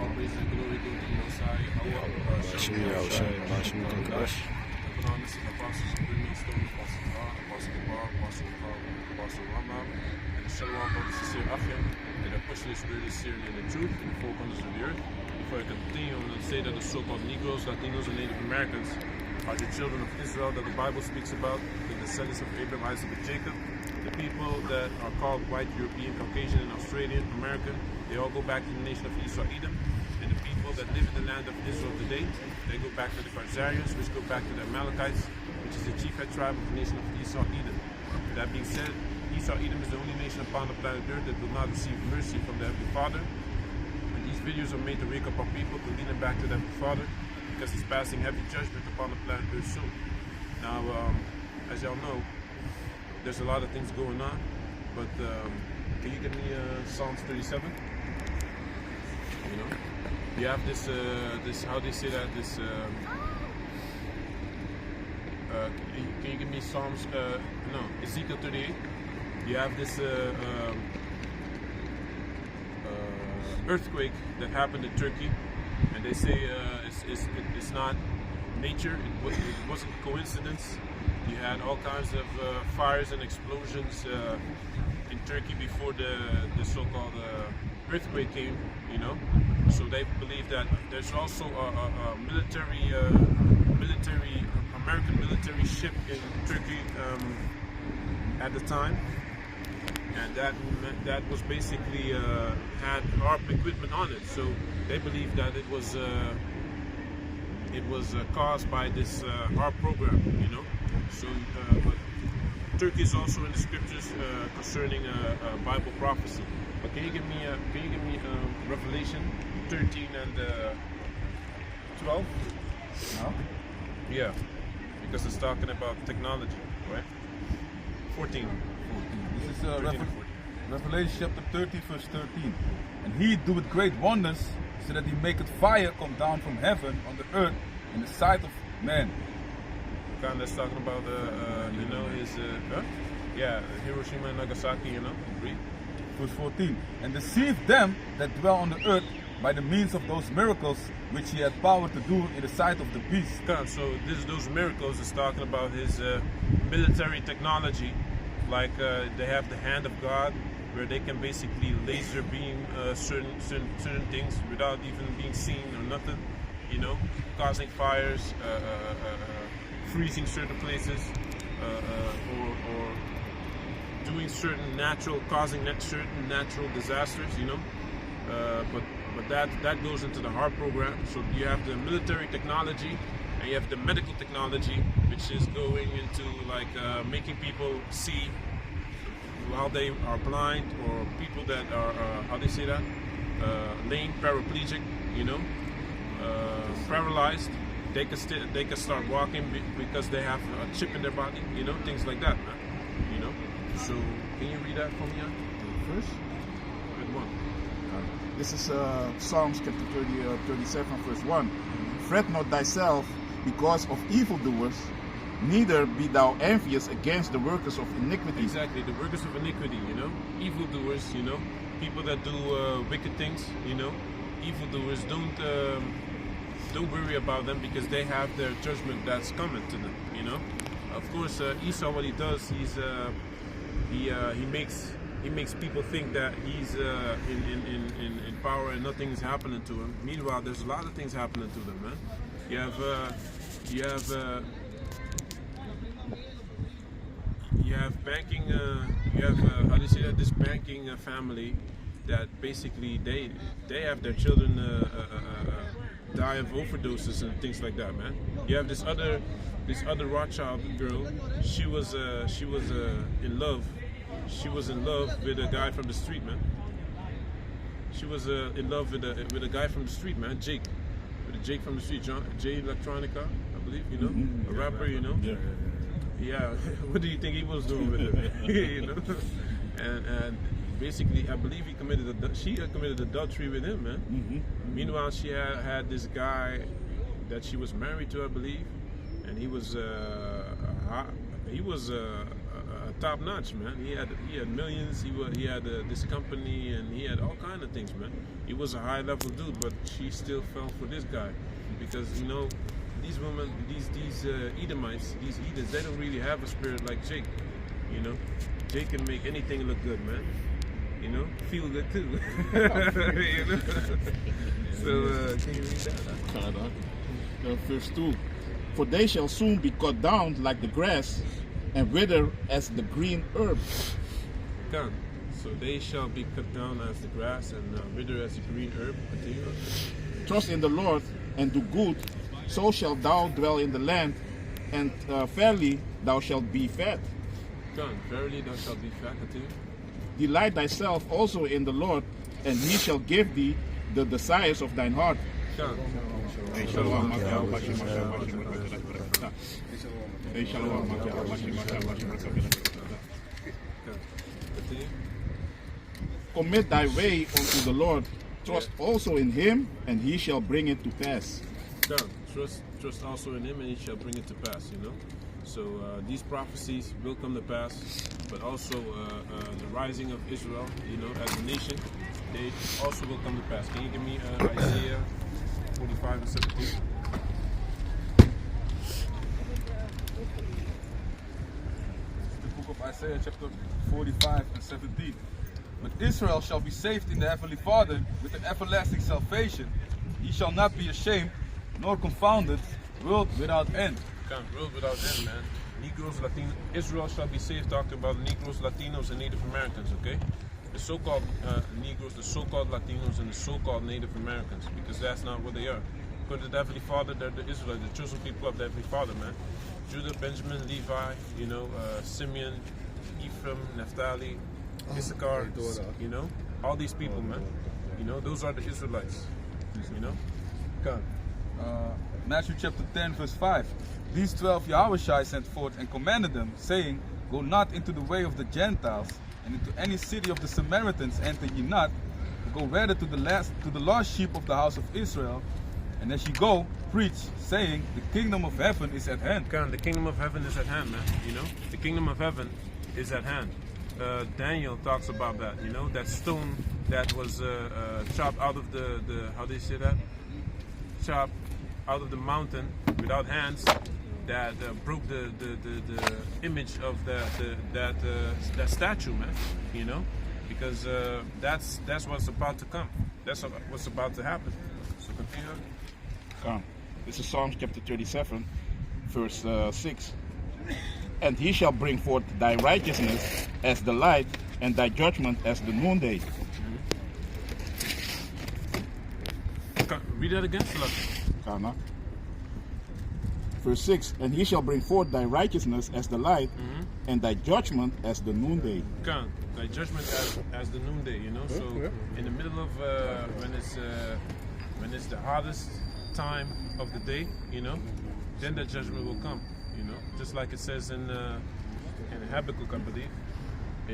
All praise and glory go to the Most High. Bashim Yahushai, Bashim Kankash. Economists and apostles of Brimley Stone, Apostle God, Apostle Gabar, Apostle Paul, Apostle Ramam, and the Shalom of the sincere Achim, and the apostolic spirit is seared in the truth, and the four corners of the earth. Before I continue, I'm going to say that the so-called Negroes, Latinos, and Native Americans are the children of Israel that the Bible speaks about, the descendants of Abraham, Isaac, and Jacob. The people that are called white, European, Caucasian, and Australian, American, they all go back to the nation of Esau, Edom. And the people that live in the land of Israel today, they go back to the Khazarians, which go back to the Amalekites, which is the chief-head tribe of the nation of Esau, Edom. That being said, Esau, Edom is the only nation upon the planet Earth that will not receive mercy from the Heavenly Father. And these videos are made to wake up our people to lead them back to the Heavenly Father, because He's passing heavy judgment upon the planet Earth soon. Now, as y'all know, there's a lot of things going on, but can you give me Psalms 37? You know, you have this, how do you say that? This, can you give me Psalms? No, Ezekiel 38. You have this earthquake that happened in Turkey, and they say it's not nature. It wasn't coincidence. You had all kinds of fires and explosions in Turkey before the so-called earthquake came, you know. So they believe that there's also a American military ship in Turkey at the time, and that was basically had HAARP equipment on it. So they believe that it was caused by this HAARP program, you know. So, but Turkey is also in the scriptures concerning Bible prophecy. But can you give me Revelation 13 and 12? No? Yeah, because it's talking about technology, right? 14. This is 13 and 14. Revelation chapter 13, verse 13. And He doeth great wonders, so that He maketh fire come down from heaven on the earth in the sight of man. Kind that's talking about you know, his yeah, Hiroshima and Nagasaki, you know. Read. Verse 14. And deceived them that dwell on the earth by the means of those miracles which He had power to do in the sight of the beast. So those miracles is talking about His military technology, like they have the hand of God, where they can basically laser beam certain things without even being seen or nothing, you know, causing fires, freezing certain places, or doing causing certain natural disasters, you know. But that goes into the HAARP program. So you have the military technology, and you have the medical technology, which is going into like making people see while they are blind, or people that are how do you say that, lame, paraplegic, you know, paralyzed. They can start walking because they have a chip in their body, you know, things like that, man. You know. So can you read that for me? First, Good one. this is Psalms chapter 37, verse 1. Fret not thyself because of evildoers, neither be thou envious against the workers of iniquity. Exactly, the workers of iniquity, you know, evildoers, you know, people that do wicked things, you know, evildoers. Don't worry about them, because they have their judgment that's coming to them, you know. Of course, Esau, what he does, he makes people think that he's in power and nothing is happening to him. Meanwhile, there's a lot of things happening to them, man. You have banking. You have how do you say that? This banking family that basically they have their children die of overdoses and things like that, man. You have this other Rothschild girl. She was in love. She was in love with a guy from the street, man. She was in love with a guy from the street, man. Jake from the street, Jay Electronica, I believe, you know, a rapper, you know. Yeah. What do you think he was doing with her? You know, and basically, I believe she committed adultery with him, man. Meanwhile, she had this guy that she was married to, I believe, and he was a top notch, man. He had millions. He had this company, and he had all kind of things, man. He was a high level dude, but she still fell for this guy because you know these women, these Edomites, these heathens, they don't really have a spirit like Jake. You know, Jake can make anything look good, man. You know, feel good too. You know? So can you read that? Verse 2. For they shall soon be cut down like the grass, and wither as the green herb. Come. So they shall be cut down as the grass and wither as the green herb. Continue. Trust in the Lord and do good, so shalt thou dwell in the land, and fairly thou shalt be fed. Come. Verily thou shalt be fat. Continue. Delight thyself also in the Lord, and he shall give thee the desires of thine heart. Come. Continue. Commit thy way unto the Lord, trust also in him, and he shall bring it to pass. Come. Trust also in him, and he shall bring it to pass. You know. So these prophecies will come to pass, but also the rising of Israel, you know, as a nation, they also will come to pass. Can you give me Isaiah 45 and 17? The book of Isaiah chapter 45 and 17. But Israel shall be saved in the Heavenly Father with an everlasting salvation. He shall not be ashamed, nor confounded, world without end. Can't world without end, man. Negroes, Latinos, Israel shall be saved, talking about Negroes, Latinos, and Native Americans, okay? The so-called Negroes, the so-called Latinos, and the so-called Native Americans, because that's not what they are. According to the Heavenly Father, they're the Israelites, the chosen people of the Heavenly Father, man. Judah, Benjamin, Levi, you know, Simeon, Ephraim, Naphtali, Issachar, you know, all these people, man. You know, those are the Israelites, you know? Come. Matthew chapter 10 verse 5. These 12 Yahushai sent forth and commanded them, saying, Go not into the way of the Gentiles, and into any city of the Samaritans enter ye not, but go rather to the lost sheep of the house of Israel. And as ye go, preach, saying, The kingdom of heaven is at hand. Come, the kingdom of heaven is at hand, man. You know, the kingdom of heaven is at hand. Daniel talks about that. You know, that stone that was chopped out of the how do you say that? Chopped out of the mountain without hands, that broke the image of that statue, man. You know, because that's what's about to come. That's what's about to happen. So continue. Come. This is Psalms chapter 37, verse 6. And he shall bring forth thy righteousness as the light, and thy judgment as the noonday. Read that again. Kana. Verse 6. And he shall bring forth thy righteousness as the light, and thy judgment as the noonday. Come, thy judgment as the noonday. You know, so in the middle of when it's the hottest time of the day, you know, then the judgment will come. You know, just like it says in Habakkuk, I believe,